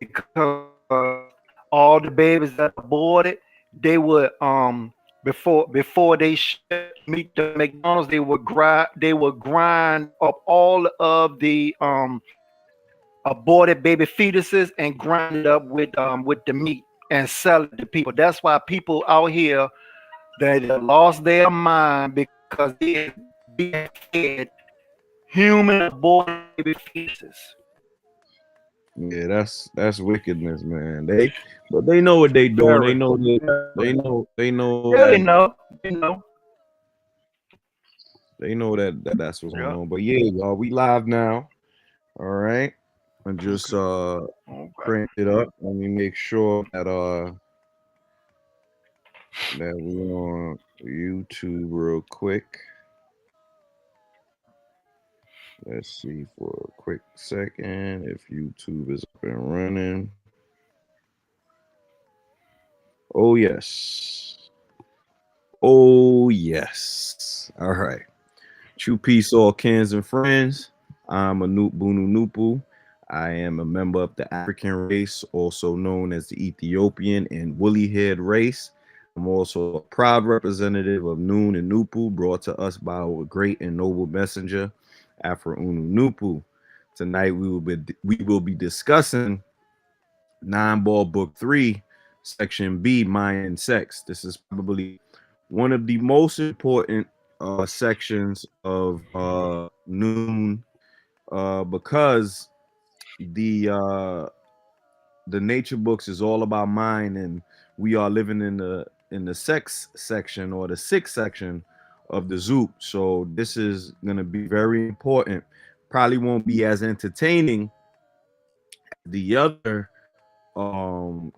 because all the babies that aborted, they would before they ship meat to McDonald's, they would grind up all of the aborted baby fetuses and grind it up with the meat and sell it to people. That's why people out here that lost their mind because they is being fed human aborted baby fetuses. Yeah, that's wickedness, man. But they know what they doing. They know Terrible, that terrible. they know Yeah, they that know. They know. that's what's going Yeah. on. But yeah, y'all, we live now. All right. I just Okay. Okay. cranked it up. Let me make sure that we on YouTube real quick. Let's see for a quick second if YouTube is up and running. Oh yes. Oh yes. All right. True peace, all kins and friends. I'm A-Noot Bunu Nupu. I am a member of the African race, also known as the Ethiopian and woolly haired race. I'm also a proud representative of Noon and Nupu, brought to us by our great and noble messenger, Afro Unu Nupu. Tonight we will be discussing Nine Ball Book 3, Section B, Mind and Sex. This is probably one of the most important sections of Noon because the nature books is all about mind, and we are living in the sex section or the sixth section of the Zoop. So this is gonna be very important. Probably won't be as entertaining as the other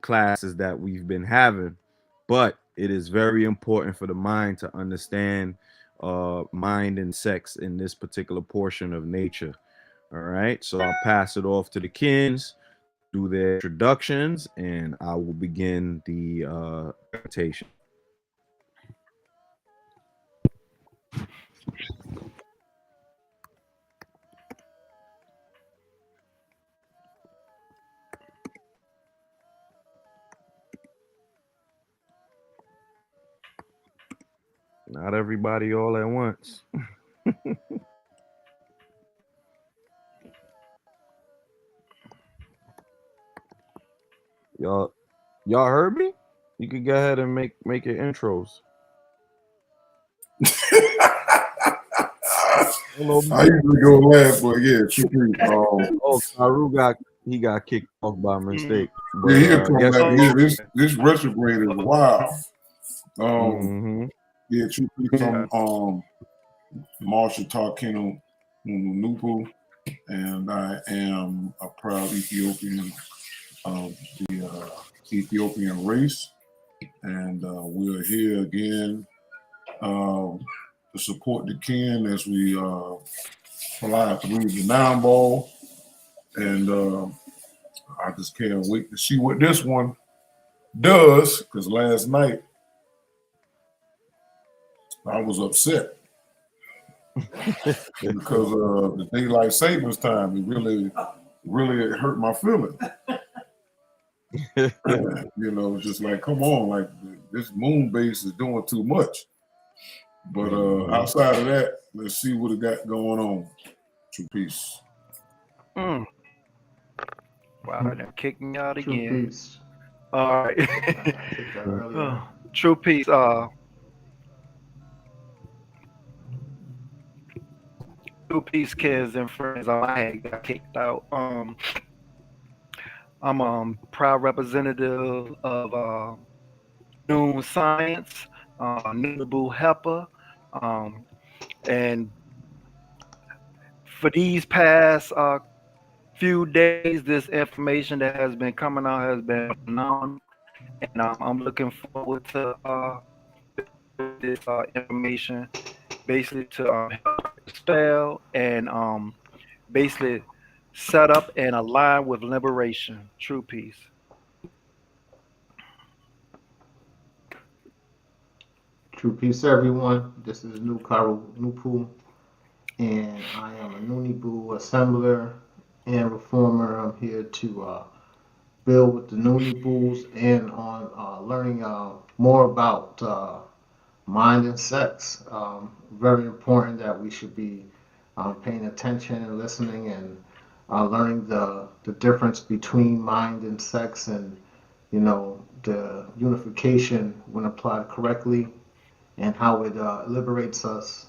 classes that we've been having, but it is very important for the mind to understand mind and sex in this particular portion of nature. All right, so I'll pass it off to the kins to do their introductions, and I will begin the presentation. Not everybody all at once. y'all y'all heard me? You could go ahead and make your intros. Hello. I usually go last, but yeah, Oh, Karu got kicked off by Mm. mistake. yeah, But he'll come guess back. who? Yeah, this retrograde is wild. Um, Mm-hmm. yeah, true peace. Okay. Marshall Tarkino Nupu, and I am a proud Ethiopian of the Ethiopian race, and we're here again to support the kin as we fly through the nine ball, and I just can't wait to see what this one does. Because last night I was upset because the daylight savings time it really hurt my feelings. Just like come on, like this moon base is doing too much. But outside of that, let's see what it got going on. True peace. Mm. Wow, they kicked me out True again. peace. All right. I kicked out earlier. True peace. True peace, kids and friends. I had got kicked out. I'm proud representative of Noon Science, Nunabu HEPA, um, and for these past few days, this information that has been coming out has been phenomenal, and I'm looking forward to building this information, basically to help spell and basically set up and align with liberation, true peace. True peace, everyone. This is Nukaru Nupu, and I am a Nunibu assembler and reformer. I'm here to build with the Noonie Pools and on learning more about mind and sex. Very important that we should be paying attention and listening and learning the difference between mind and sex and the unification when applied correctly and how it liberates us.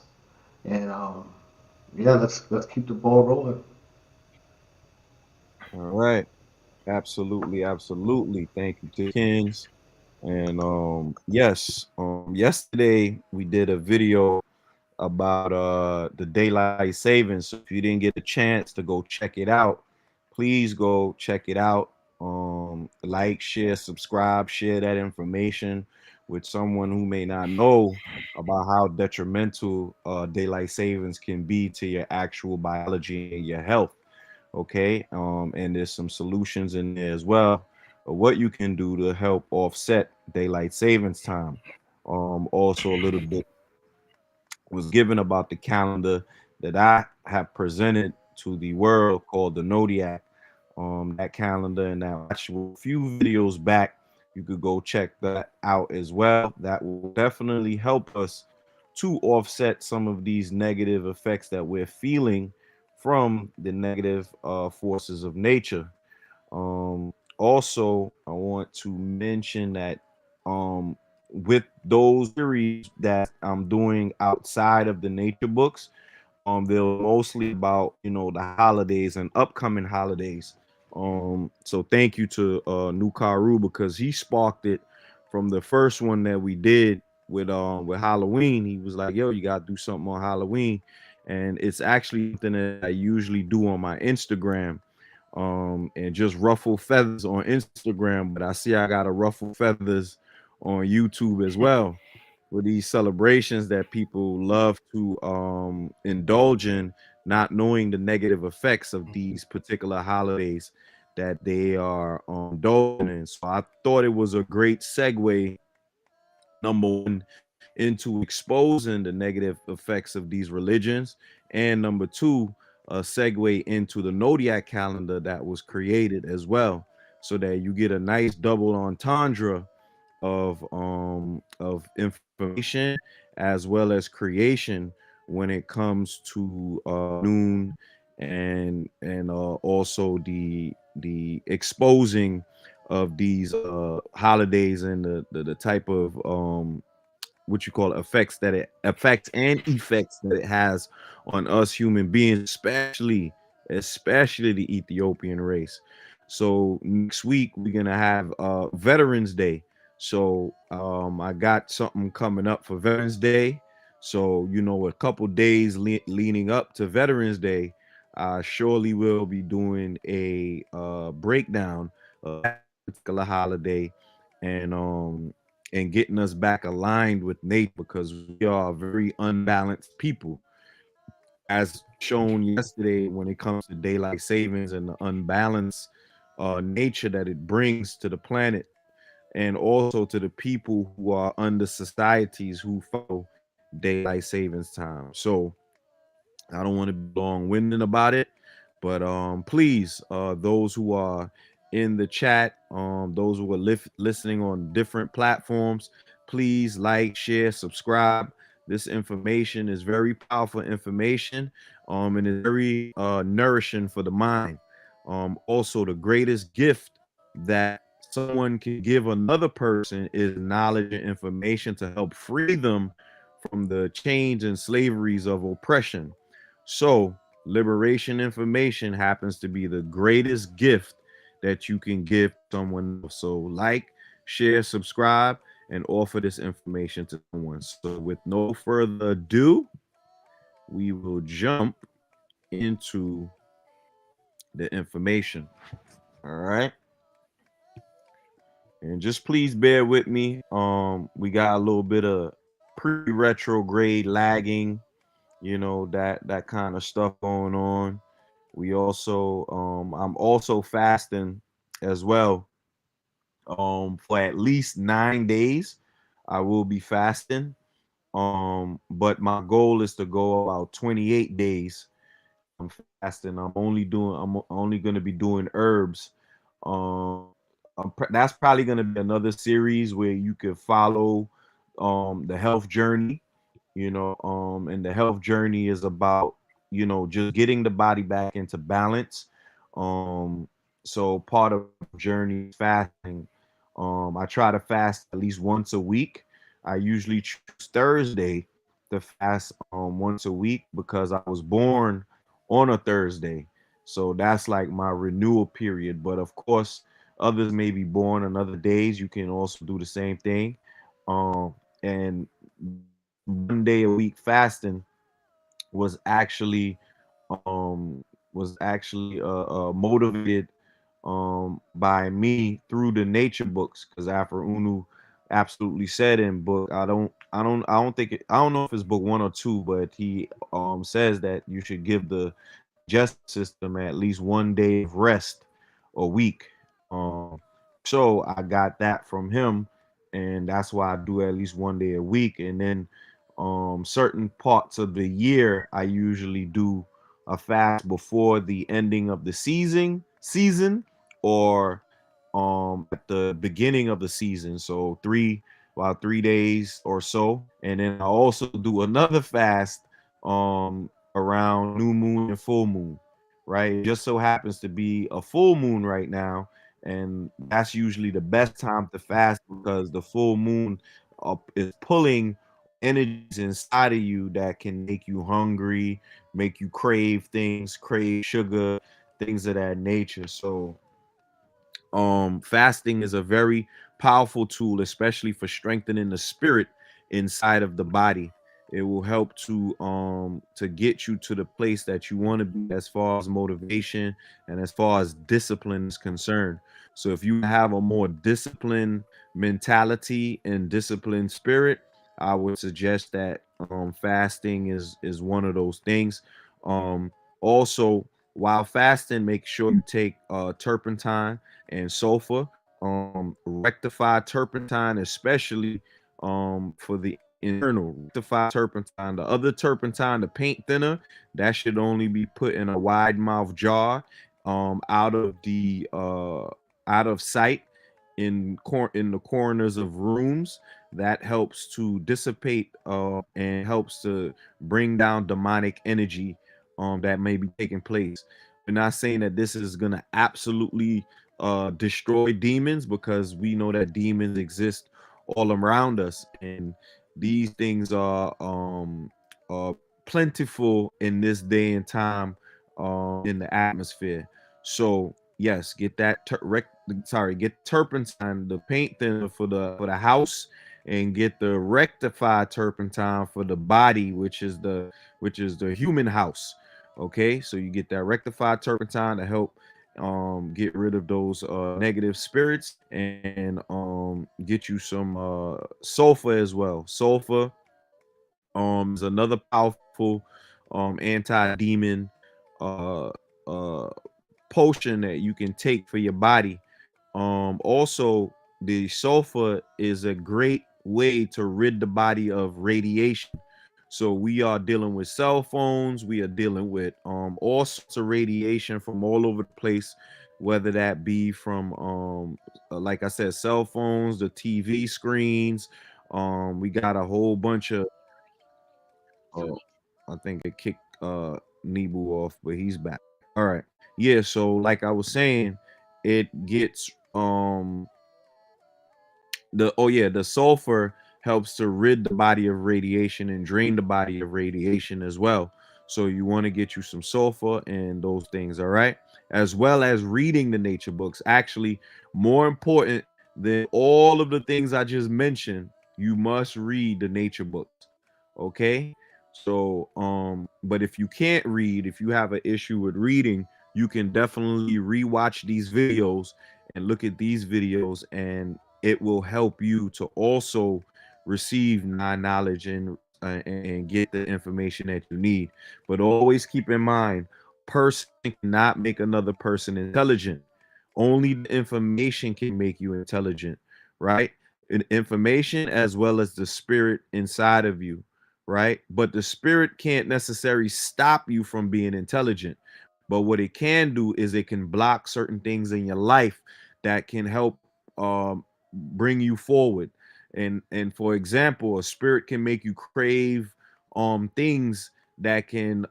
And yeah, let's keep the ball rolling. All right. Absolutely, absolutely. Thank you to Kens. And yes, yesterday we did a video about the daylight savings. So if you didn't get a chance to go check it out, please go check it out. Like, share, subscribe, share that information with someone who may not know about how detrimental daylight savings can be to your actual biology and your health. Okay, and there's some solutions in there as well of what you can do to help offset daylight savings time. Also a little bit was given about the calendar that I have presented to the world called the Nodiac. That calendar and that actual few videos back, you could go check that out as well. That will definitely help us to offset some of these negative effects that we're feeling from the negative forces of nature. Also, I want to mention that um, with those series that I'm doing outside of the nature books, they're mostly about the holidays and upcoming holidays. So thank you to Nukaru because he sparked it from the first one that we did with Halloween. He was like, "Yo, you gotta do something on Halloween," and it's actually something that I usually do on my Instagram. And just ruffle feathers on Instagram, but I see I gotta ruffle feathers on YouTube as well with these celebrations that people love to indulge in, not knowing the negative effects of these particular holidays that they are indulging in. So I thought it was a great segue, number one, into exposing the negative effects of these religions, and number two, a segue into the Zodiac calendar that was created as well, so that you get a nice double entendre of information as well as creation when it comes to noon and also the exposing of these holidays and the type of what you call effects that it affects and effects that it has on us human beings, especially the Ethiopian race. So next week we're gonna have Veterans Day. So I got something coming up for Veterans Day. So a couple days leading up to Veterans Day, I surely will be doing a breakdown of that particular holiday and getting us back aligned with nature because we are a very unbalanced people, as shown yesterday when it comes to daylight savings and the unbalanced nature that it brings to the planet and also to the people who are under societies who follow daylight savings time. So I don't want to be long-winded about it, but please, those who are in the chat, those who are listening on different platforms, please like, share, subscribe. This information is very powerful information, and is very nourishing for the mind. Also, the greatest gift that someone can give another person is knowledge and information to help free them from the chains and slaveries of oppression. So, liberation information happens to be the greatest gift that you can give someone else. So, like, share, subscribe, and offer this information to someone. So, with no further ado, we will jump into the information. All right. And just please bear with me. We got a little bit of pre-retrograde lagging, that kind of stuff going on. We also I'm also fasting as well for at least 9 days. I will be fasting. But my goal is to go about 28 days. I'm fasting. I'm only going to be doing herbs. that's probably going to be another series where you could follow the health journey, and the health journey is about, just getting the body back into balance. um so part of the journey is fasting. I try to fast at least once a week. I usually choose Thursday to fast once a week because I was born on a Thursday. So that's like my renewal period. But of course, others may be born on other days. You can also do the same thing. And 1 day a week fasting was actually motivated by me through the nature books, because after Unu absolutely said in book, I don't know if it's book 1 or 2, but he says that you should give the digestive system at least 1 day of rest a week. um so I got that from him, and that's why I do at least 1 day a week. And then certain parts of the year I usually do a fast before the ending of the season, or at the beginning of the season. So about 3 days or so. And then I also do another fast around new moon and full moon. Right, it just so happens to be a full moon right now, and that's usually the best time to fast because the full moon is pulling energies inside of you that can make you hungry, make you crave things, crave sugar, things of that nature. So fasting is a very powerful tool, especially for strengthening the spirit inside of the body. It will help to get you to the place that you want to be as far as motivation and as far as discipline is concerned. So if you have a more disciplined mentality and disciplined spirit, I would suggest that fasting is one of those things. Also, while fasting, make sure you take turpentine and sulfur. Rectified turpentine, especially for the internal. Rectified turpentine. The other turpentine, the paint thinner, that should only be put in a wide mouth jar, out of sight, in the corners of rooms. That helps to dissipate and helps to bring down demonic energy that may be taking place. We're not saying that this is gonna absolutely destroy demons, because we know that demons exist all around us, and these things are plentiful in this day and time in the atmosphere. So yes, get turpentine, the paint thinner for the house, and get the rectified turpentine for the body, which is the human house. Okay, so you get that rectified turpentine to help get rid of those negative spirits, and get you some sulfur as well. Sulfur is another powerful anti-demon uh uh potion that you can take for your body. Also, the sulfur is a great way to rid the body of radiation. So we are dealing with cell phones, we are dealing with all sorts of radiation from all over the place, whether that be from like I said, cell phones, the TV screens. We got a whole bunch of I think it kicked Nebu off, but he's back. All right. Yeah, so like I was saying, it gets the sulfur helps to rid the body of radiation and drain the body of radiation as well. So you want to get you some sulfur and those things, all right? As well as reading the nature books. Actually, more important than all of the things I just mentioned, you must read the nature books. Okay? So but if you can't read, if you have an issue with reading, you can definitely rewatch these videos and look at these videos, and it will help you to also receive knowledge and get the information that you need. But always keep in mind, a person cannot make another person intelligent. Only the information can make you intelligent, right? Information as well as the spirit inside of you, right? But the spirit can't necessarily stop you from being intelligent. But what it can do is it can block certain things in your life that can help bring you forward. And for example, a spirit can make you crave things that can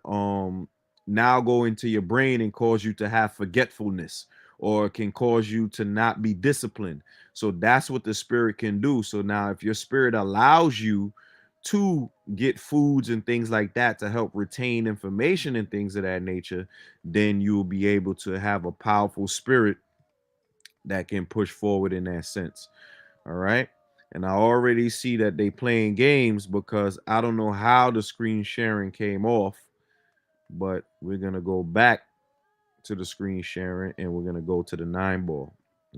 now go into your brain and cause you to have forgetfulness, or can cause you to not be disciplined. So that's what the spirit can do. So now if your spirit allows you to get foods and things like that to help retain information and things of that nature, then you'll be able to have a powerful spirit that can push forward in that sense. All right. And I already see that they playing games because I don't know how the screen sharing came off, but we're gonna go back to the screen sharing and we're gonna go to the 9 ball.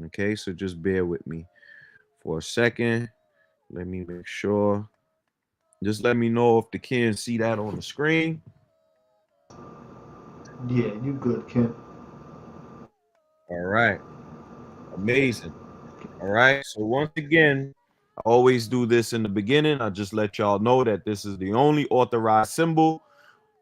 Okay, so just bear with me for a second. Let me make sure. Just let me know if the kids see that on the screen. Yeah, you good, Ken. All right, amazing. All right, so once again, I always do this in the beginning. I just let y'all know that this is the only authorized symbol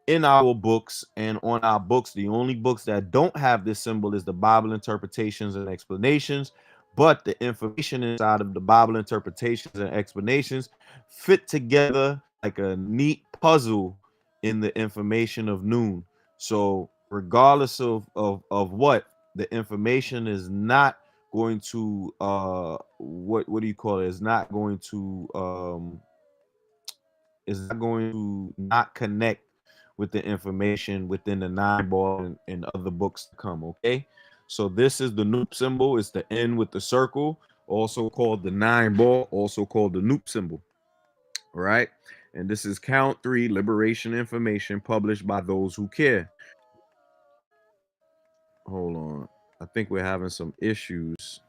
in our books, and on our books, the only books that don't have this symbol is the Bible interpretations and explanations. But the information inside of the Bible interpretations and explanations fit together like a neat puzzle in the information of noon. So regardless of what, the information is not going to what do you call it, is not going to not connect with the information within the 9 ball and other books to come. Okay, so this is the Noop symbol. It's the N with the circle, also called the 9 ball, also called the Noop symbol. All right, and this is count 3 liberation information published by those who care. Hold on, I think we're having some issues.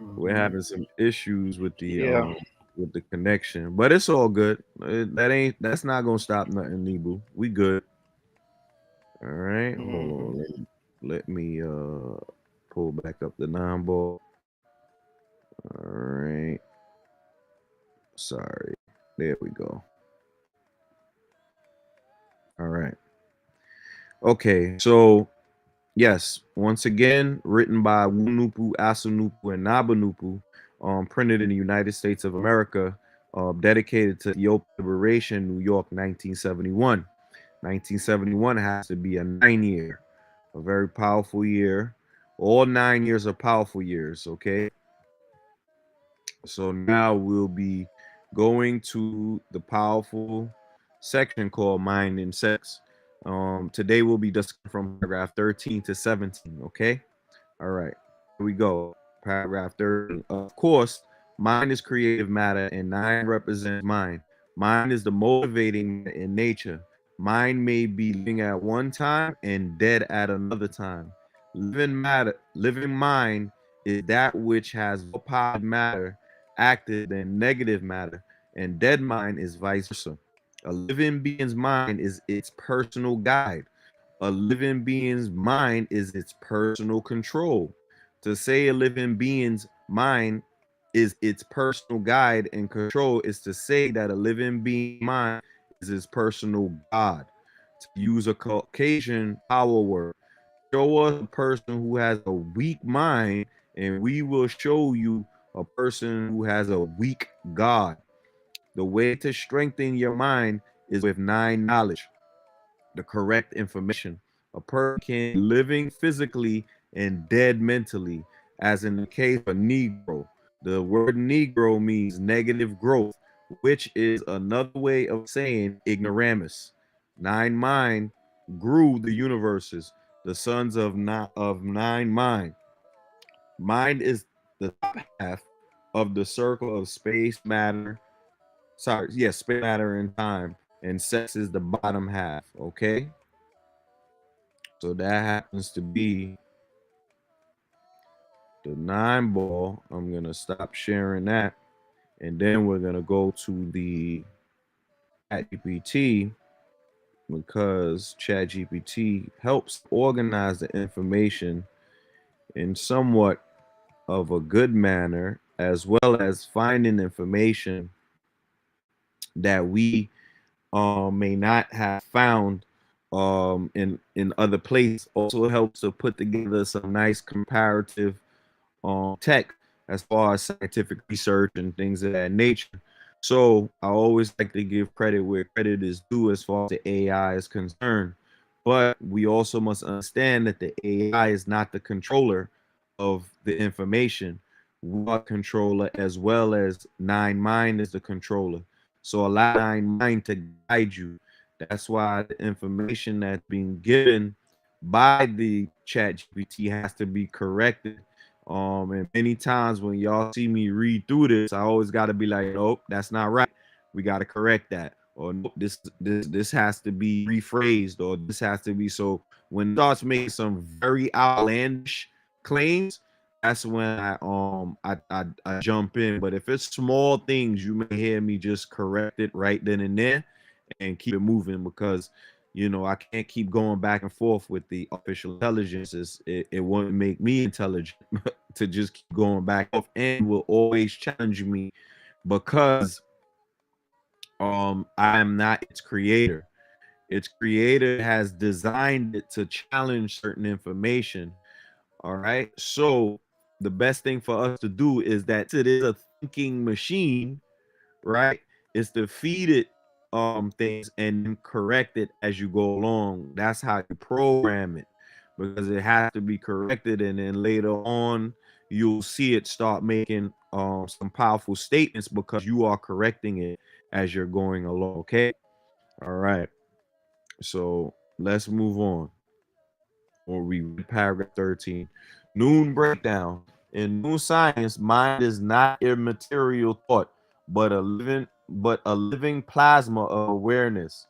We're Mhm. having some issues Yeah. with the connection, but it's all good. That's not gonna stop nothing, Nebu. We good. All right, hold Mhm. on. Let me pull back up the 9 ball. All right. Sorry. There we go. All right. Okay, so yes, once again, written by Wunupu, Asunupu, and Nabanupu, printed in the United States of America, dedicated to Ethiopian liberation, New York, 1971. 1971 has to be a 9 year, a very powerful year. All 9 years are powerful years, okay? So now we'll be going to the powerful section called Mind and Sex. Today we'll be discussing from paragraph 13 to 17, okay? All right, here we go. Paragraph 13. Of course, mind is creative matter and 9 represents mind. Mind is the motivating in nature. Mind may be living at one time and dead at another time. Living mind is that which has more positive matter active than negative matter, and dead mind is vice versa. A living being's mind is its personal guide. A living being's mind is its personal control. To say a living being's mind is its personal guide and control is to say that a living being's mind is his personal God. To use a Caucasian power word, show us a person who has a weak mind, and we will show you a person who has a weak God. The way to strengthen your mind is with 9 knowledge, the correct information. A person can be living physically and dead mentally, as in the case of a Negro. The word Negro means negative growth, which is another way of saying ignoramus. 9 mind grew the universes, the sons of 9 mind. Mind is the top half of the circle of space, matter. Sorry, yes, space, matter, and time. And sex is the bottom half. Okay. So that happens to be the 9 ball. I'm going to stop sharing that. And then we're going to go to the ChatGPT because ChatGPT helps organize the information in somewhat of a good manner, as well as finding information that we may not have found in other places. Also helps to put together some nice comparative tech as far as scientific research and things of that nature. So I always like to give credit where credit is due as far as the AI is concerned. But we also must understand that the AI is not the controller of the information. We are controller as well as Nine Mind is the controller. So allow Nine Mind to guide you. That's why the information that's being given by the chat GPT has to be corrected. And many times when y'all see me read through this, I always got to be like, nope, that's not right. We got to correct that. Or nope, this has to be rephrased, or this has to be. So when it starts making some very outlandish claims, that's when I jump in. But if it's small things, you may hear me just correct it right then and there and keep it moving, because I can't keep going back and forth with the artificial intelligence. It won't make me intelligent to just keep going back off, and will always challenge me, because I am not its creator. Its creator has designed it to challenge certain information. All right. So the best thing for us to do is that it is a thinking machine, right? Is to feed it things and then correct it as you go along. That's how you program it, because it has to be corrected, and then later on you'll see it start making some powerful statements because you are correcting it as you're going along. Okay. All right. So let's move on. Or we read paragraph 13. Noon breakdown. In Noon science, mind is not immaterial thought, but a living plasma of awareness,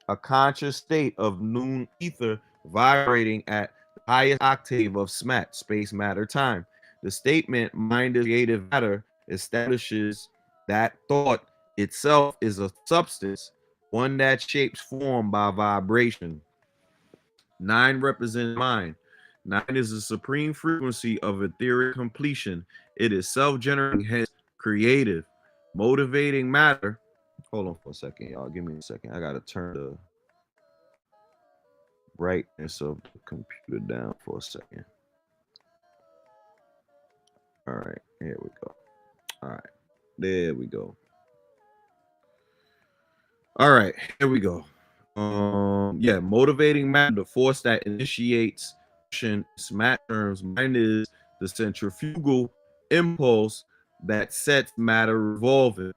a conscious state of Noon ether vibrating at the highest octave of SMAT, space, matter, time. The statement mind is creative matter establishes that thought itself is a substance, one that shapes form by vibration. Nine represents mind. Nine is the supreme frequency of etheric completion. It is self-generating, hence creative, motivating matter. Hold on for a second, y'all. Give me a second. I gotta turn the brightness of the computer down for a second. All right, here we go. All right, there we go. All right, here we go. Yeah, motivating matter, the force that initiates action. SMAT terms. Mind is the centrifugal impulse that sets matter revolving.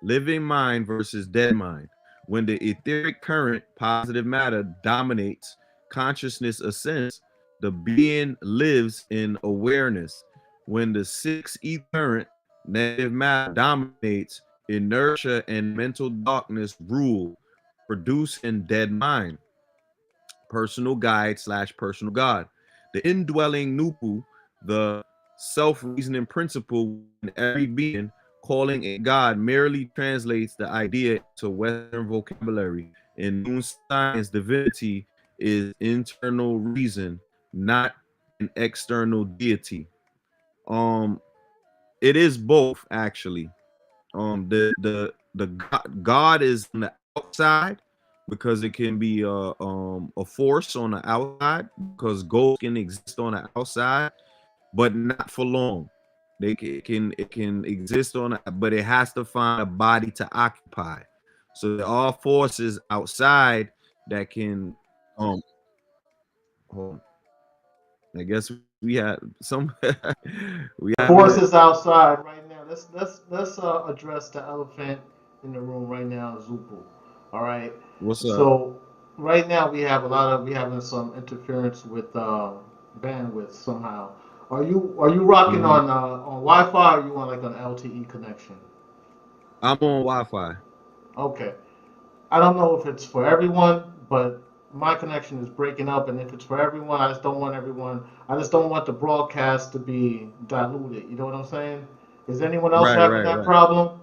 Living mind versus dead mind. When the etheric current, positive matter, dominates, consciousness ascends, the being lives in awareness. When the sixth ether current, negative matter, dominates, inertia and mental darkness rule, producing dead mind. Personal guide slash personal God. The indwelling Nupu, the self-reasoning principle in every being, calling a God, merely translates the idea to Western vocabulary. In Moon science, divinity is internal reason, not an external deity. Um, it is both actually. God is on the outside, because it can be a force on the outside, because ghosts can exist on the outside, but not for long. It can exist on but it has to find a body to occupy. So there are forces outside that can hold on. I guess we had some we The have forces outside right now. Let's address the elephant in the room right now, Zupu. All right. what's up. So right now we having some interference with bandwidth somehow. Are you rocking Mhm. on Wi-Fi, or are you on like an LTE connection? I'm on Wi-Fi. Okay. I don't know if it's for everyone, but my connection is breaking up, and if it's for everyone, I just don't want everyone. I just don't want the broadcast to be diluted. You know what I'm saying? Is anyone else Right, having right, that right. problem?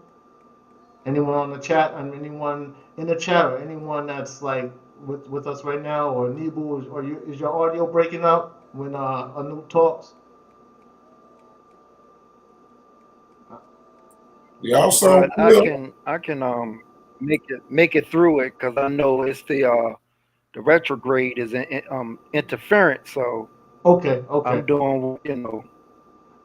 Anyone on the chat, and anyone in the chat, or anyone that's like with us right now, or Nebu, or is your audio breaking up when A-Noot talks? Y'all But sound I clear. can I can make it through it because I know it's the retrograde is interference. So Okay, okay. I'm doing.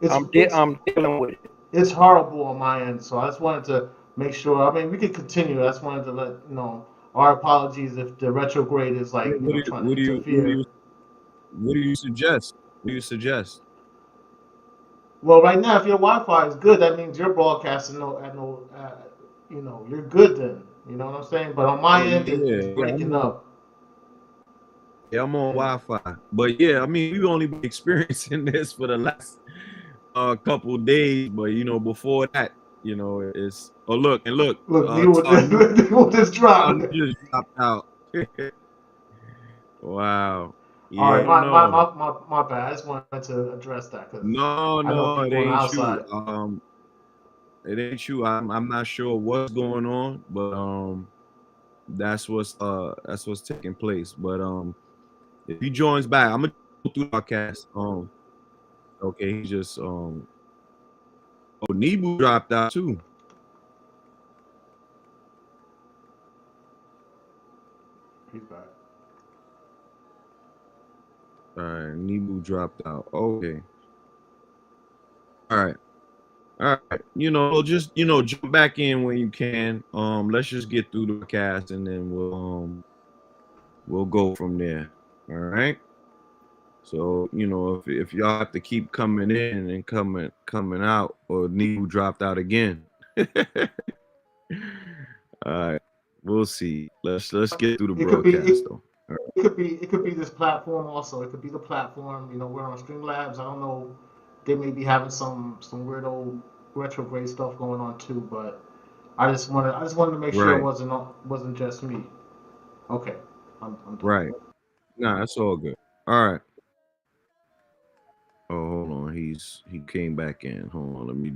it's it's I'm dealing with it. it's horrible on my end. So I just wanted to make sure. I mean, we could continue. I just wanted to let our apologies if the retrograde is Yeah, like trying to what do interfere. you what do you suggest? What do you suggest? Well, right now, if your Wi-Fi is good, that means you're broadcasting you're good then. You know what I'm saying? But on my Oh end, it's yeah, breaking up. I'm on And Wi-Fi. But yeah, I mean, we've only been experiencing this for the last couple days, but before that, it's look and look, look, deal with this. Tanu Deal with this drop. just dropped out. Wow. All Yeah, right, I don't know. my bad. I just wanted to address that because No, I know no, it people on the ain't you. outside. It ain't you. I'm not sure what's going on, but that's what's taking place. But if he joins back, I'm gonna go through the podcast. Okay, he just oh, Nebu dropped out too. He's back. All right, Nebu dropped out. Okay. All right. All right. Just jump back in when you can. Let's just get through the cast and then we'll go from there. All right. So, if y'all have to keep coming in and coming out, or Nebu dropped out again. All right. We'll see. Let's get through the It could be broadcast though. All it could be this platform also. It could be the platform. We're on Streamlabs. I don't know. They may be having some weirdo retrograde stuff going on too. But I just wanted to make sure it right. wasn't just me. Okay, I'm done. Right. Nah, that's all good. All right. Oh, hold on. He came back in. Hold on. Let me.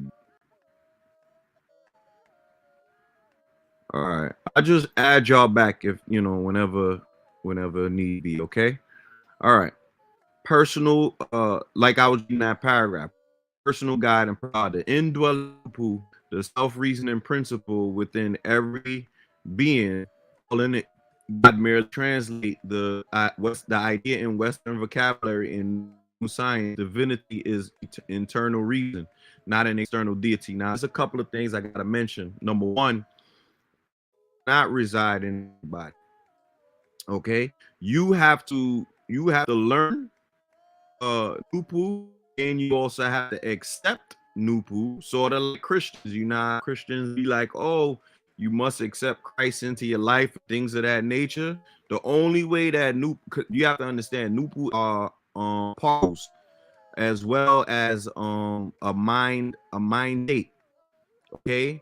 All right. I just add y'all back if whenever need be. Okay. All right. Personal. Like I was in that paragraph. Personal guide and pride, the indwelling, the self-reasoning principle within every being. All in it. God merely translate what's the idea in Western vocabulary in science. Divinity is internal reason, not an external deity. Now, there's a couple of things I gotta mention. Number one, not reside in anybody. Okay, you have to learn Nupu, and you also have to accept Nupu, sort of like Christians. Christians be like, oh, you must accept Christ into your life, things of that nature. The only way that you have to understand Nupu are particles, as well as a mind state. Okay,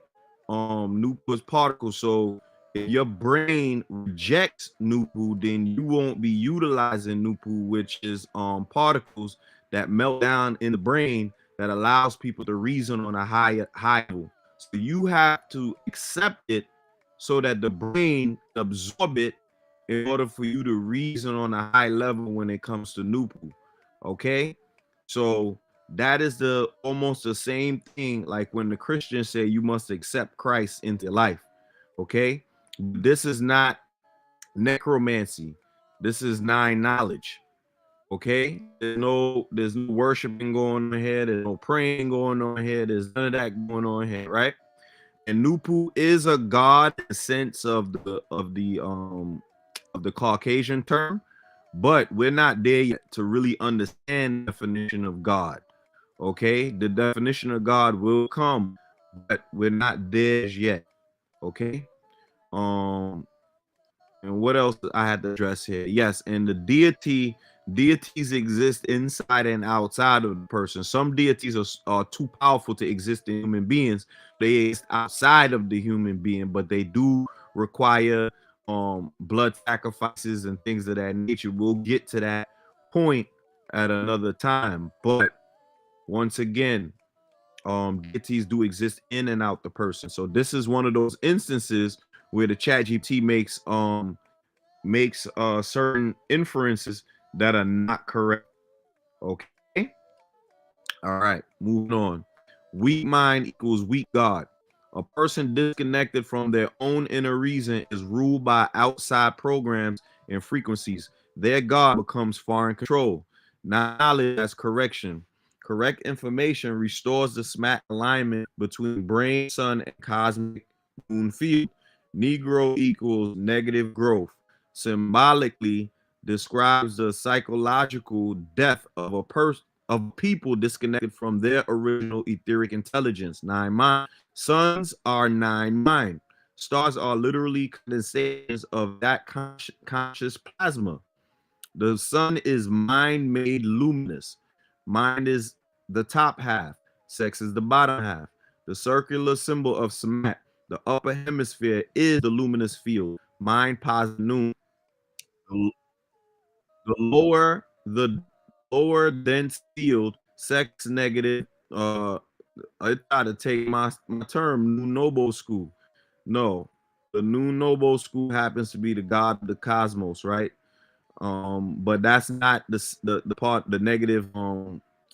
Nupu is particles. So if your brain rejects Nupu, then you won't be utilizing Nupu, which is particles that melt down in the brain that allows people to reason on a high level. So you have to accept it so that the brain absorb it in order for you to reason on a high level when it comes to Nupu. Okay, so that is the almost the same thing like when the Christians say you must accept Christ into your life. Okay, this is not necromancy. This is nine knowledge. Okay, there's no worshiping going on here. There's no praying going on here. There's none of that going on here, right? And Nupu is a god in the sense of the Caucasian term, but we're not there yet to really understand the definition of God. Okay, the definition of God will come, but we're not there yet. Okay. Um, and what else I had to address here? Yes, and the deities exist inside and outside of the person. Some deities are too powerful to exist in human beings. They exist outside of the human being, but they do require blood sacrifices and things of that nature. We'll get to that point at another time. But once again, deities do exist in and out the person. So this is one of those instances where the chat GPT makes certain inferences that are not correct. Okay. All right, moving on. Weak mind equals weak God. A person disconnected from their own inner reason is ruled by outside programs and frequencies. Their God becomes foreign control. Knowledge as correction. Correct information restores the smack alignment between brain, sun, and cosmic moon field. Negro equals negative growth. Symbolically describes the psychological death of a person of people disconnected from their original etheric intelligence. Nine mind. Suns are nine mind. Stars are literally condensations of that conscious plasma. The sun is mind made luminous. Mind is the top half, sex is the bottom half. The circular symbol of Samat, the upper hemisphere, is the luminous field. Mind positive noon. The, the lower dense field, sex negative. I try to take my term, New Noble School. No, the New Noble School happens to be the god of the cosmos, right? But that's not the part, the negative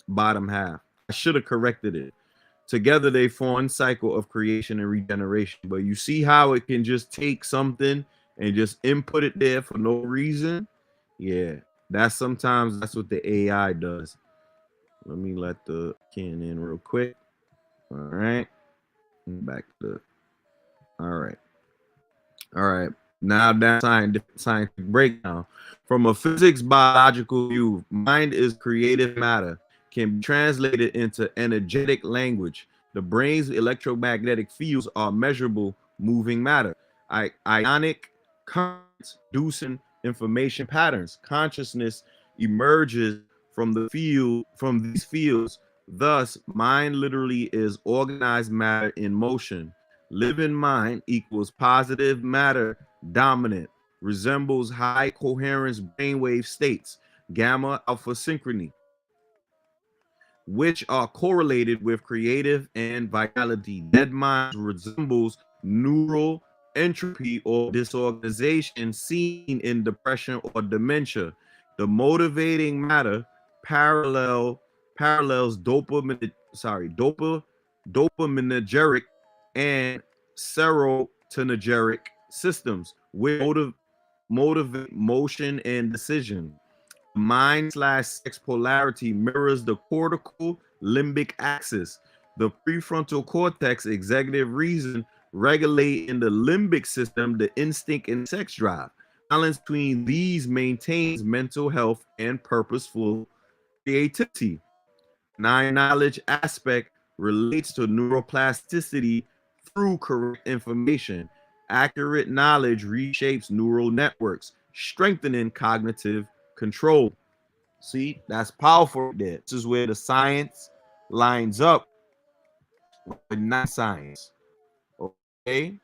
bottom half. I should have corrected it. Together they form one cycle of creation and regeneration. But you see how it can just take something and just input it there for no reason. Yeah, that's what the AI does. Let me let the can in real quick. All right, back to the. All right. All right. Now that scientific breakdown. From a physics biological view, mind is creative matter, can be translated into energetic language. The brain's electromagnetic fields are measurable moving matter. Ionic currents producing information patterns. Consciousness emerges from these fields. Thus, mind literally is organized matter in motion. Living mind equals positive matter dominant, resembles high coherence brainwave states, gamma alpha synchrony, which are correlated with creative and vitality. Dead mind resembles neural entropy or disorganization seen in depression or dementia. The motivating matter parallel parallels dopaminergic and serotonergic systems, which motivate motion and decision. Mind slash sex polarity mirrors the cortical limbic axis. The prefrontal cortex, executive reason, regulate in the limbic system the instinct and sex drive. Balance between these maintains mental health and purposeful creativity. Nine knowledge aspect relates to neuroplasticity through correct information. Accurate knowledge reshapes neural networks, strengthening cognitive control. See, that's powerful right there. This is where the science lines up with not science, okay?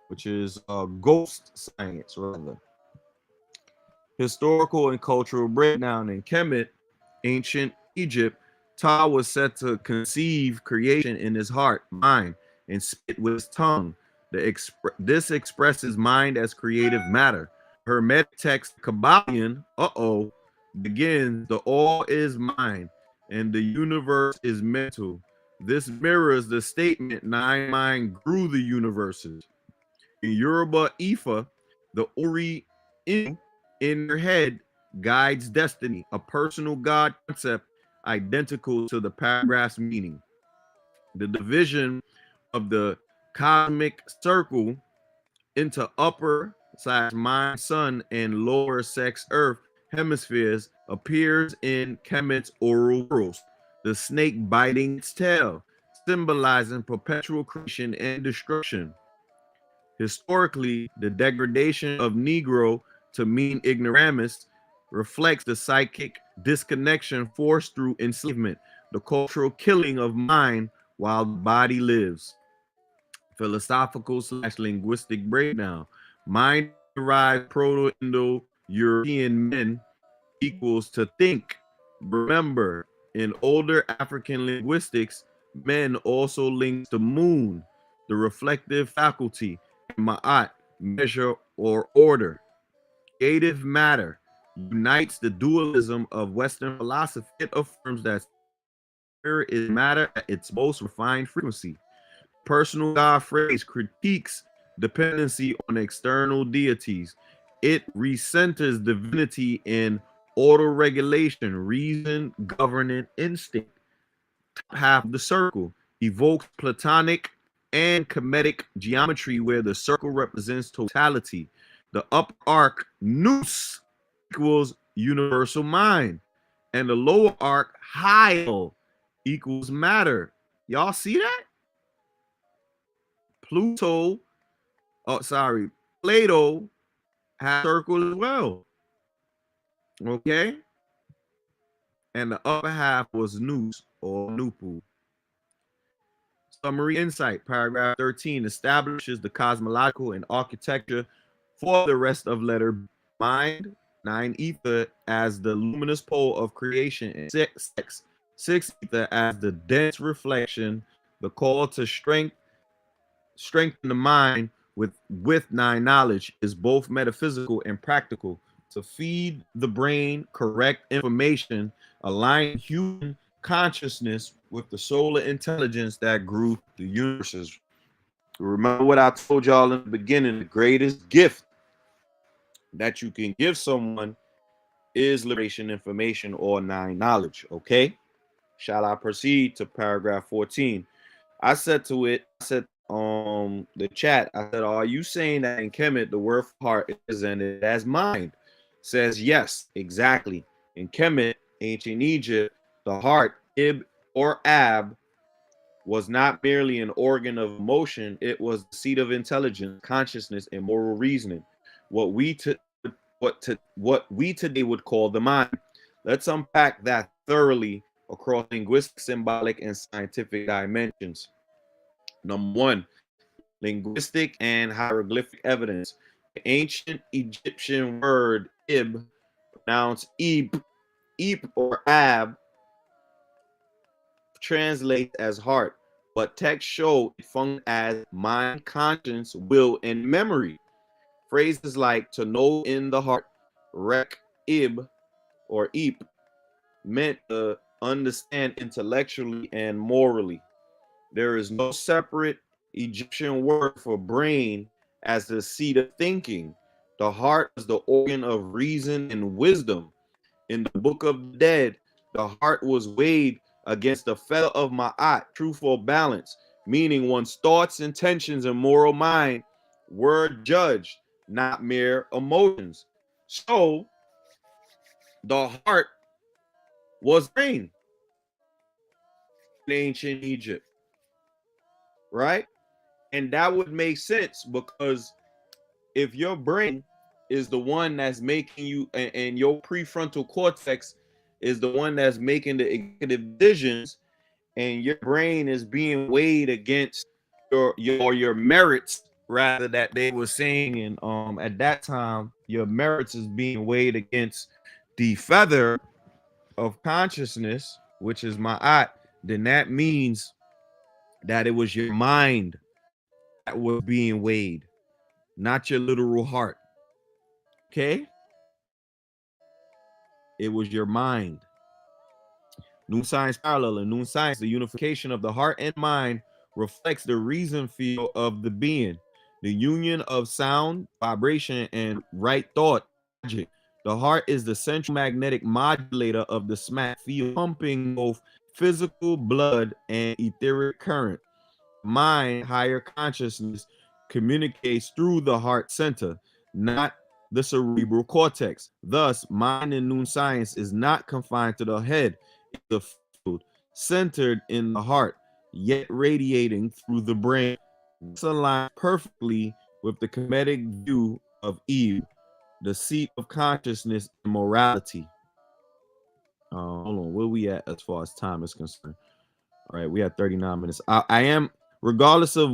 Which is ghost science, rather. Historical and cultural breakdown in Kemet, ancient Egypt, Ptah was said to conceive creation in his heart, mind, and spit with his tongue. This expresses mind as creative matter. Hermetic text Kabbalion, begins, the all is mind, and the universe is mental. This mirrors the statement, nine mind grew the universes. In Yoruba Ifa, the Ori Inu in your head guides destiny, a personal God concept identical to the paragraph's meaning. The division of the cosmic circle into upper slash mind sun and lower sex earth hemispheres appears in Kemet's oral worlds. The snake biting its tail, symbolizing perpetual creation and destruction. Historically, the degradation of Negro to mean ignoramus reflects the psychic disconnection forced through enslavement, the cultural killing of mind while the body lives. Philosophical slash linguistic breakdown. Mind derived Proto Indo European men equals to think. Remember, in older African linguistics, men also links to moon, the reflective faculty, and ma'at, measure or order. Creative matter unites the dualism of Western philosophy. It affirms that spirit is matter at its most refined frequency. Personal God phrase critiques dependency on external deities. It recenters divinity in auto regulation, reason, governing instinct. half of the circle evokes Platonic and Kemetic geometry, where the circle represents totality. The upper arc, nous, equals universal mind, and the lower arc, Heil, equals matter. Y'all see that? Pluto, oh, sorry, Plato has circle as well. Okay? And the upper half was nous or nupu. Summary insight, paragraph 13 establishes the cosmological and architecture for the rest of letter B. Mind, 9 ether as the luminous pole of creation, and 6 ether as the dense reflection, the call to strengthen the mind with 9 knowledge is both metaphysical and practical. To feed the brain correct information, align human consciousness with the solar intelligence that grew the universes. Remember what I told y'all in the beginning, the greatest gift that you can give someone is liberation information or 9 knowledge. Okay, shall I proceed to paragraph 14? I said the chat, I said, are you saying that in Kemet the word for heart is presented as mind? Says yes, exactly. In Kemet, ancient Egypt, the heart, ib or ab, was not merely an organ of emotion, it was the seat of intelligence, consciousness, and moral reasoning. What we today would call the mind. Let's unpack that thoroughly across linguistic, symbolic, and scientific dimensions. Number 1, linguistic and hieroglyphic evidence. The ancient Egyptian word ib, pronounced ib or ab, translates as heart, but texts show it functions as mind, conscience, will, and memory. Phrases like to know in the heart, rek ib or ip, meant to understand intellectually and morally. There is no separate Egyptian word for brain as the seat of thinking. The heart is the organ of reason and wisdom. In the Book of the Dead, the heart was weighed against the feather of Ma'at, truth or balance, meaning one's thoughts, intentions, and moral mind were judged, not mere emotions. So the heart was brain in ancient Egypt, right? And that would make sense because if your brain is the one that's making you, and your prefrontal cortex is the one that's making the executive decisions, and your brain is being weighed against your merits, rather, that they were saying, and at that time your merits is being weighed against the feather of consciousness, which is my eye, then that means that it was your mind that was being weighed, not your literal heart. Okay, it was your mind. New science parallel. In new science, the unification of the heart and mind reflects the reason field of the being, the union of sound, vibration, and right thought. Logic. The heart is the central magnetic modulator of the smack field, pumping both physical blood and etheric current. Mind, higher consciousness, communicates through the heart center, not the cerebral cortex. Thus, mind in noon science is not confined to the head, it's the field centered in the heart, yet radiating through the brain. This aligns perfectly with the Kemetic view of Eve, the seat of consciousness and morality. Hold on, where we at as far as time is concerned? All right, we have 39 minutes. I am, regardless of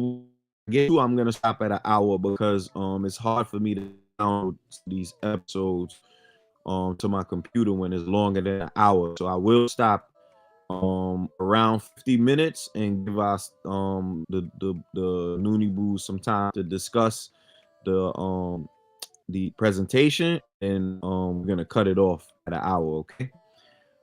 get to, I'm gonna stop at an hour because it's hard for me to download these episodes to my computer when it's longer than an hour. So I will stop around 50 minutes and give us the Noonie Boos some time to discuss the presentation, and we're gonna cut it off at an hour. Okay.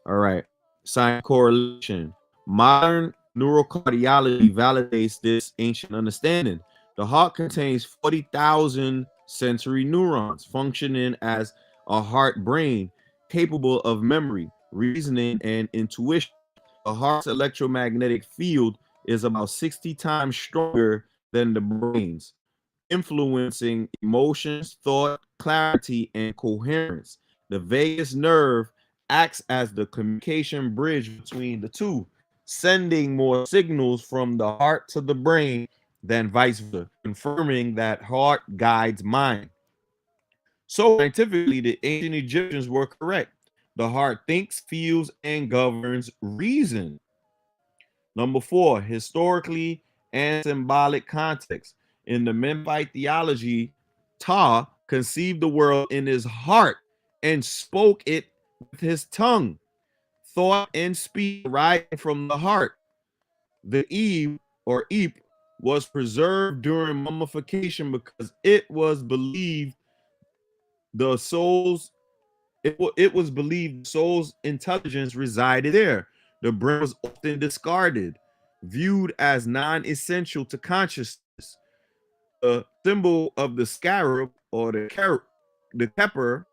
All right. Science correlation. Modern neurocardiology validates this ancient understanding. The heart contains 40,000 sensory neurons functioning as a heart brain capable of memory, reasoning, and intuition. The heart's electromagnetic field is about 60 times stronger than the brain's, influencing emotions, thought, clarity, and coherence. The vagus nerve acts as the communication bridge between the two, sending more signals from the heart to the brain than vice versa, confirming that heart guides mind. So, scientifically, the ancient Egyptians were correct. The heart thinks, feels, and governs reason. Number four, historically and symbolic context. In the Memphite theology, Ptah conceived the world in his heart and spoke it with his tongue. Thought and speech rising from the heart. The Eve or Eep was preserved during mummification because it was believed the soul's it was believed the soul's intelligence resided there. The brain was often discarded, viewed as non-essential to consciousness. The symbol of the scarab or the kepper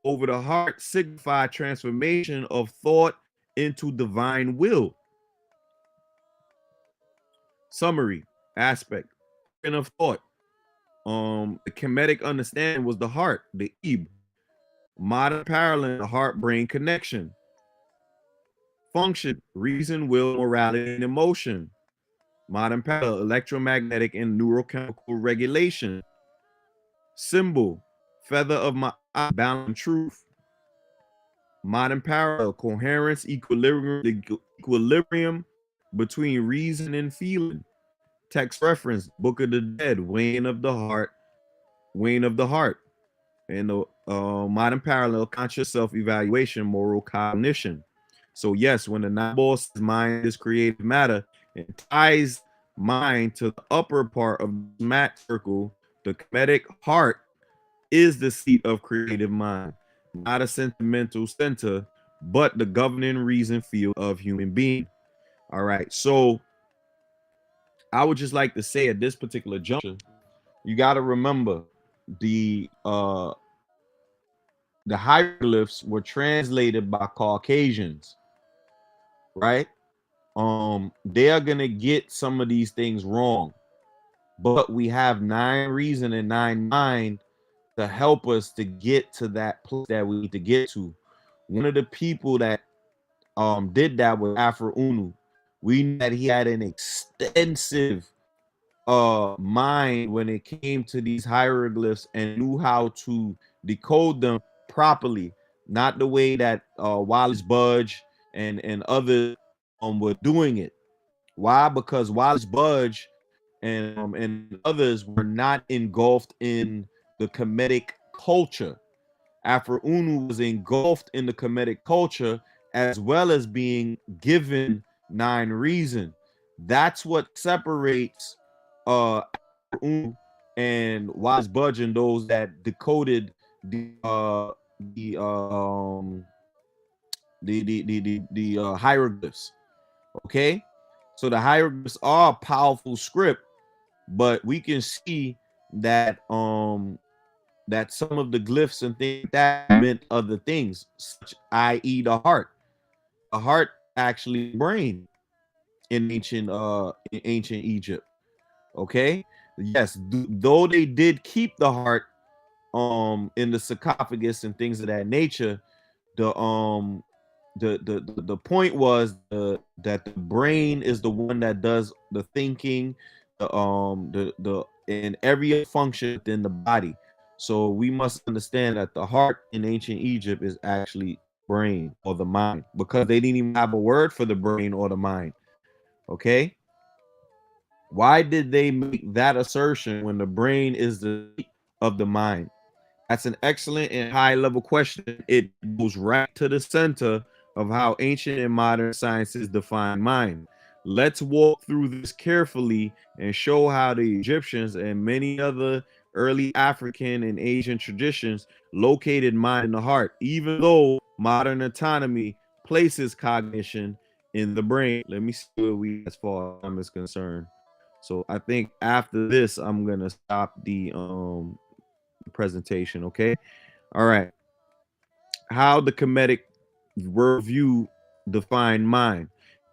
over the heart signified transformation of thought into divine will. Summary aspect of thought. The Kemetic understanding was the heart, the Eb. Modern parallel, the heart-brain connection. Function, reason, will, morality, and emotion. Modern parallel, electromagnetic and neurochemical regulation. Symbol, feather of my eye, balance, truth. Modern parallel, coherence, equilibrium between reason and feeling. Text reference, Book of the Dead, Wane of the Heart. And the modern parallel, conscious self-evaluation, moral cognition. So yes, when the nine-ball says mind is creative matter, it ties mind to the upper part of the mat circle. The Kemetic heart is the seat of creative mind, not a sentimental center, but the governing reason field of human being. All right. So I would just like to say at this particular juncture, you got to remember the uh the hieroglyphs were translated by Caucasians, right? They are gonna get some of these things wrong, but we have nine reason and nine mind to help us to get to that place that we need to get to. One of the people that did that was Afro Unu. We knew that he had an extensive mind when it came to these hieroglyphs and knew how to decode them properly, not the way that Wallace Budge and others were doing it. Why? Because Wallace Budge and others were not engulfed in the Kemetic culture. Afro Unu was engulfed in the Kemetic culture as well as being given nine reason. That's what separates Afro Unu and Wise Budge and those that decoded the hieroglyphs. Okay, so the hieroglyphs are a powerful script, but we can see that that some of the glyphs and things like that meant other things, such i.e. the heart. The heart actually brain in ancient Egypt. Okay. Yes, though they did keep the heart in the sarcophagus and things of that nature, the the point was that the brain is the one that does the thinking, the in every function within the body. So we must understand that the heart in ancient Egypt is actually brain or the mind, because they didn't even have a word for the brain or the mind. Okay, why did they make that assertion when the brain is the seat of the mind? That's an excellent and high level question. It goes right to the center of how ancient and modern sciences define mind. Let's walk through this carefully and show how the Egyptians and many other early African and Asian traditions located mind in the heart, even though modern autonomy places cognition in the brain. Let me see where we as far as time is concerned. So I think after this, I'm gonna stop the presentation. Okay. All right. How the Kemetic worldview define mind.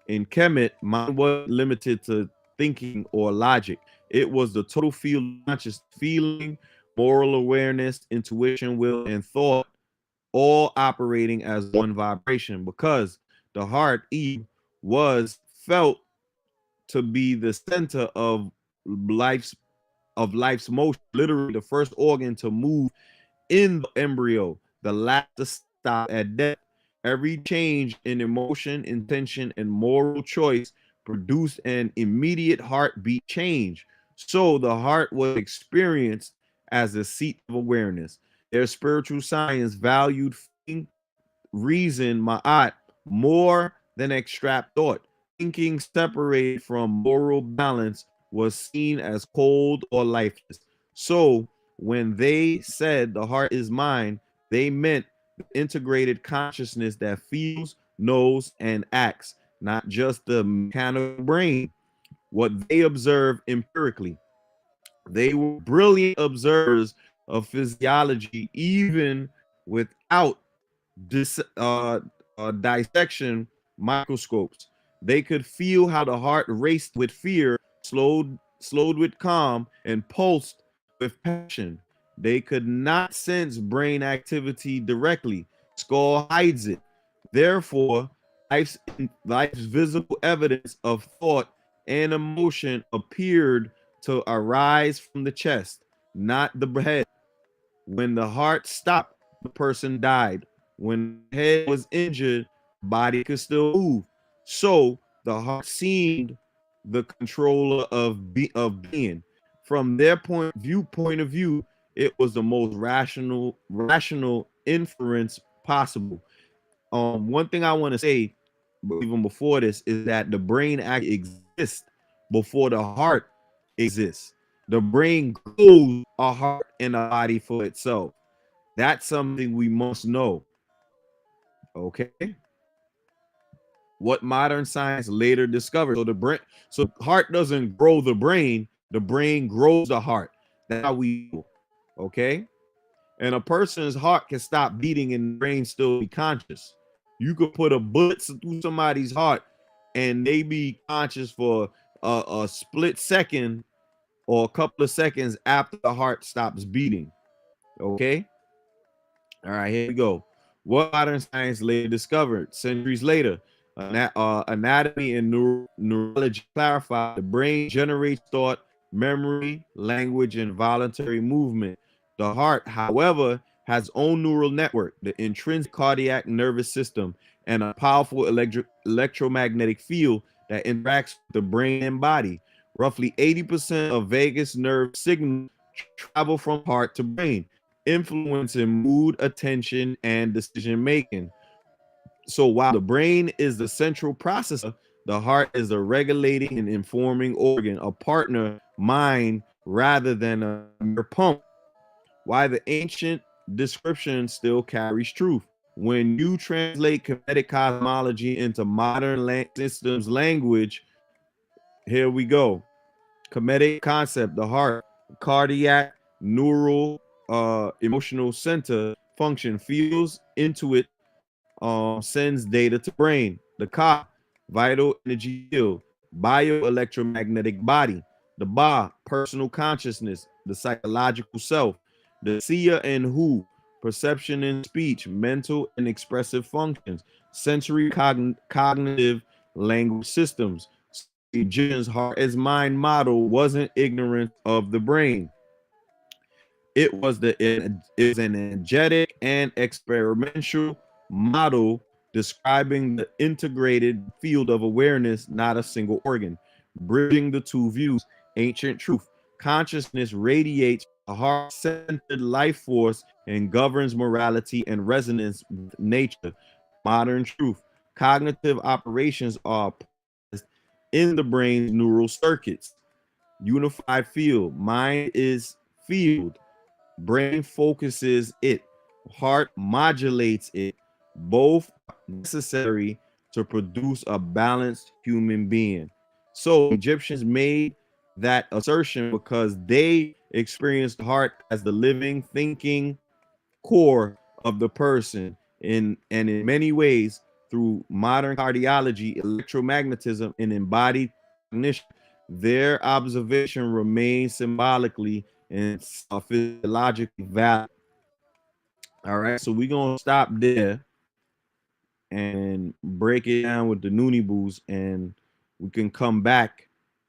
In Kemet, mind wasn't limited to thinking or logic. It was the total field of conscious feeling, moral awareness, intuition, will, and thought, all operating as one vibration, because the heart, Eve, was felt to be the center life's life's motion, literally the first organ to move in the embryo, the last to stop at death. Every change in emotion, intention, and moral choice produced an immediate heartbeat change. So the heart was experienced as a seat of awareness. Their spiritual science valued reason, ma'at, more than abstract thought. Thinking separated from moral balance was seen as cold or lifeless. So when they said the heart is mine, they meant the integrated consciousness that feels, knows, and acts, not just the mechanical brain. What they observed empirically. They were brilliant observers of physiology, even without dis, dissection microscopes. They could feel how the heart raced with fear, slowed with calm, and pulsed with passion. They could not sense brain activity directly. Skull hides it. Therefore, life's visible evidence of thought and emotion appeared to arise from the chest, not the head. When the heart stopped, the person died. When the head was injured, the body could still move. So the heart seemed the controller of being. From their point of view, it was the most rational inference possible. One thing I want to say, even before this, is that the brain actually exists before the heart exists. The brain grows a heart and a body for itself. That's something we must know. Okay. What modern science later discovered. So heart doesn't grow the brain grows the heart. That's how we know. Okay. And a person's heart can stop beating and the brain still be conscious. You could put a bullet through somebody's heart and they be conscious for a split second or a couple of seconds after the heart stops beating. Okay. All right, here we go. What modern science later discovered centuries later, anatomy and neurology clarified the brain generates thought, memory, language, and voluntary movement. The heart, however, has own neural network, the intrinsic cardiac nervous system, and a powerful electromagnetic field that interacts with the brain and body. Roughly 80% of vagus nerve signals travel from heart to brain, influencing mood, attention, and decision making. So while the brain is the central processor, the heart is a regulating and informing organ, a partner mind rather than a mere pump. Why the ancient description still carries truth. When you translate kinetic cosmology into modern systems language, here we go. Comedic concept, the heart, cardiac, neural, emotional center function, feels into it, sends data to brain. The ka, vital energy field, bioelectromagnetic body. The ba, personal consciousness, the psychological self. The sia and hu, perception and speech, mental and expressive functions, sensory cognitive language systems. Egyptians' heart as mind model wasn't ignorant of the brain. It is an energetic and experimental model describing the integrated field of awareness, not a single organ. Bridging the two views, ancient truth. Consciousness radiates a heart-centered life force and governs morality and resonance with nature. Modern truth. Cognitive operations are in the brain's neural circuits. Unified field. Mind is field. Brain focuses it. Heart modulates it. Both necessary to produce a balanced human being. So Egyptians made that assertion because they experienced the heart as the living, thinking core of the person. In many ways, through modern cardiology, electromagnetism, and embodied cognition. Their observation remains symbolically and physiologically valid. All right, so we're gonna stop there and break it down with the Noonie Boos, and we can come back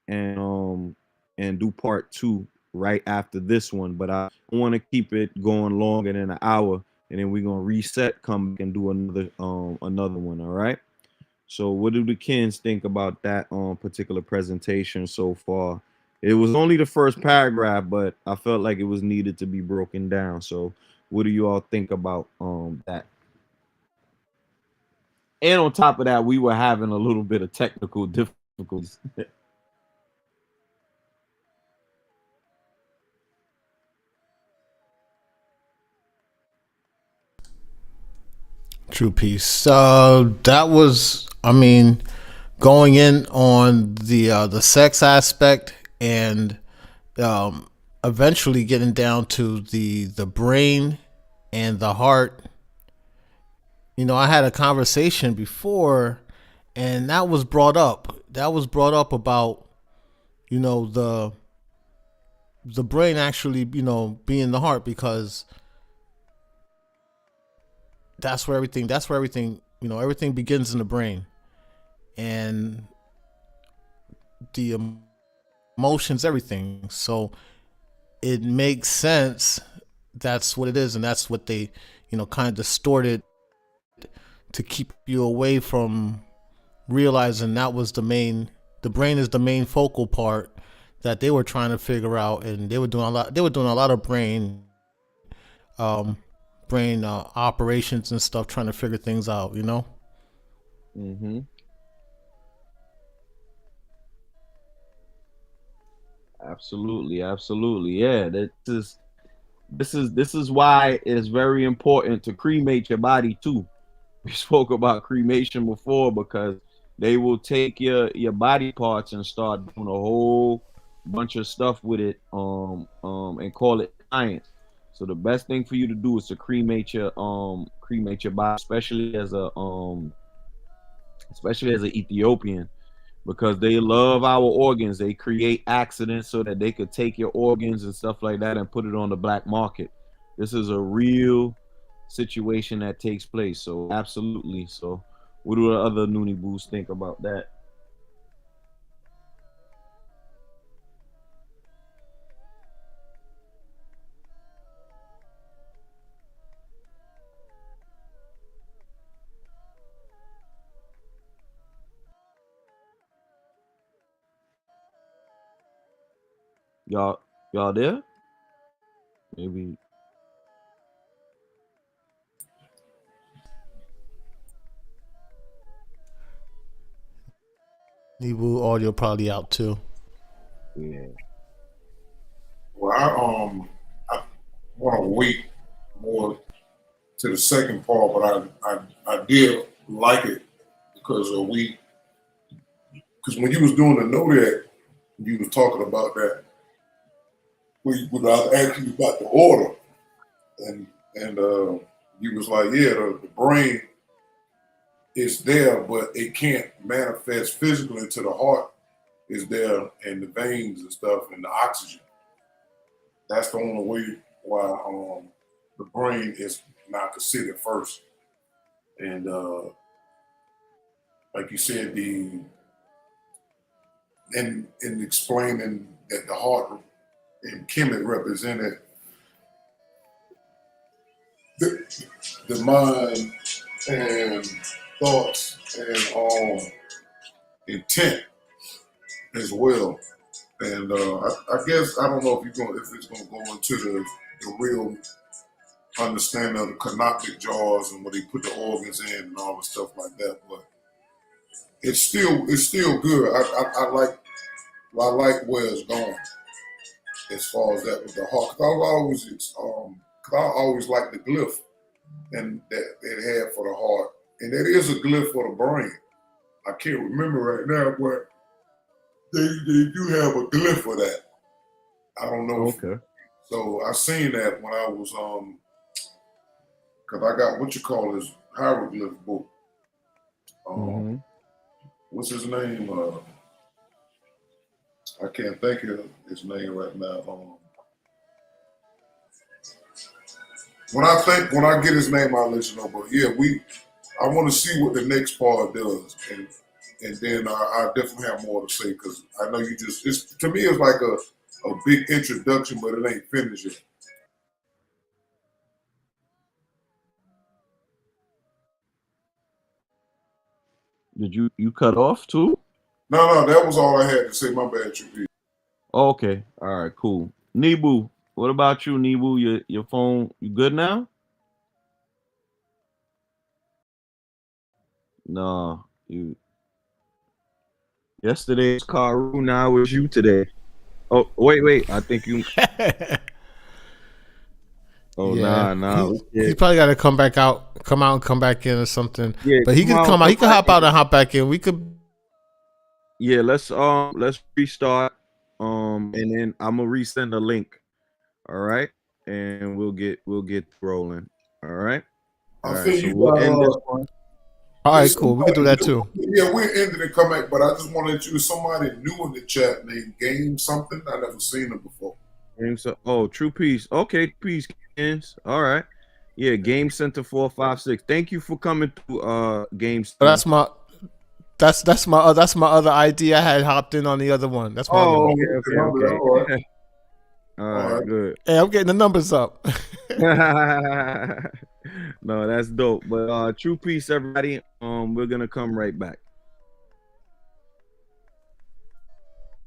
and do part two right after this one. But I want to keep it going longer than an hour, and then we're gonna reset, come back and do another one. All right. So what do the kids think about that particular presentation so far? It was only the first paragraph, but I felt like it was needed to be broken down. So what do you all think about that? And on top of that, we were having a little bit of technical difficulties. True peace. That was, I mean, going in on the sex aspect and eventually getting down to the brain and the heart. You know, I had a conversation before, and that was brought up. That was brought up about, you know, the brain actually, you know, being the heart, because that's where everything, you know, everything begins in the brain, and the emotions, everything. So it makes sense. That's what it is, and that's what they, you know, kind of distorted to keep you away from realizing that was the brain is the main focal part that they were trying to figure out, and they were doing a lot of um brain operations and stuff, trying to figure things out, you know. Mm-hmm. Absolutely, absolutely. Yeah, this is why it's very important to cremate your body too. We spoke about cremation before because they will take your body parts and start doing a whole bunch of stuff with it and call it science. So the best thing for you to do is to cremate your body, especially as an Ethiopian, because they love our organs. They create accidents so that they could take your organs and stuff like that and put it on the black market. This is a real situation that takes place. So absolutely. So what do the other Noonie Boos think about that? Y'all y'all there? Maybe. Nibu audio probably out too. Yeah. Well, I want to wait more to the second part, but I did like it because because when you was doing the know that, you was talking about that. When I was asking you about the order, and you was like, yeah, the brain is there, but it can't manifest physically to the heart. Is there and the veins and stuff and the oxygen. That's the only way why the brain is not considered first. And like you said, the in explaining that the heart and Kemet represented the mind and thoughts and intent as well. And I guess I don't know if it's gonna go into the real understanding of the canoptic jaws and where they put the organs in and all the stuff like that, but it's still good. I like where it's going as far as that with the heart. 'Cause I always like the glyph and that it had for the heart, and it is a glyph for the brain. I can't remember right now, but they do have a glyph for that. I don't know. Okay. So I seen that when I was because I got what you call this hieroglyph book, Mm-hmm. What's his name? I can't think of his name right now. When I get his name, I'll let you know. But yeah, I want to see what the next part does, and then I definitely have more to say because I know to me it's like a big introduction, but it ain't finished yet. Did you cut off too? No, that was all I had to say. My bad, Trippy. Okay. All right. Cool. Nebu, what about you, Nebu? Your phone, you good now? No, you. Yesterday was Karu. Now it's you today. Oh, wait. I think you. Oh, Yeah, nah. he probably got to come out and come back in or something. Yeah, But he could come out. He could hop out and hop back in. We could. Yeah, let's restart. And then I'm gonna resend the link. All right, and we'll get rolling. All right. All I right. think So you we'll end this got. one. All right, cool. We could do that too. Yeah, we're ending and come back, but I just want to let you. Somebody new in the chat named Game something. I never seen him before. Oh, True Peace. Okay, Peace Kings. All right. Yeah, Game Center 456. Thank you for coming to Game Center. That's my other ID. I had hopped in on the other one. That's my other one. Okay. All right, good. Hey, I'm getting the numbers up. No, that's dope. But True Peace, everybody. We're gonna come right back.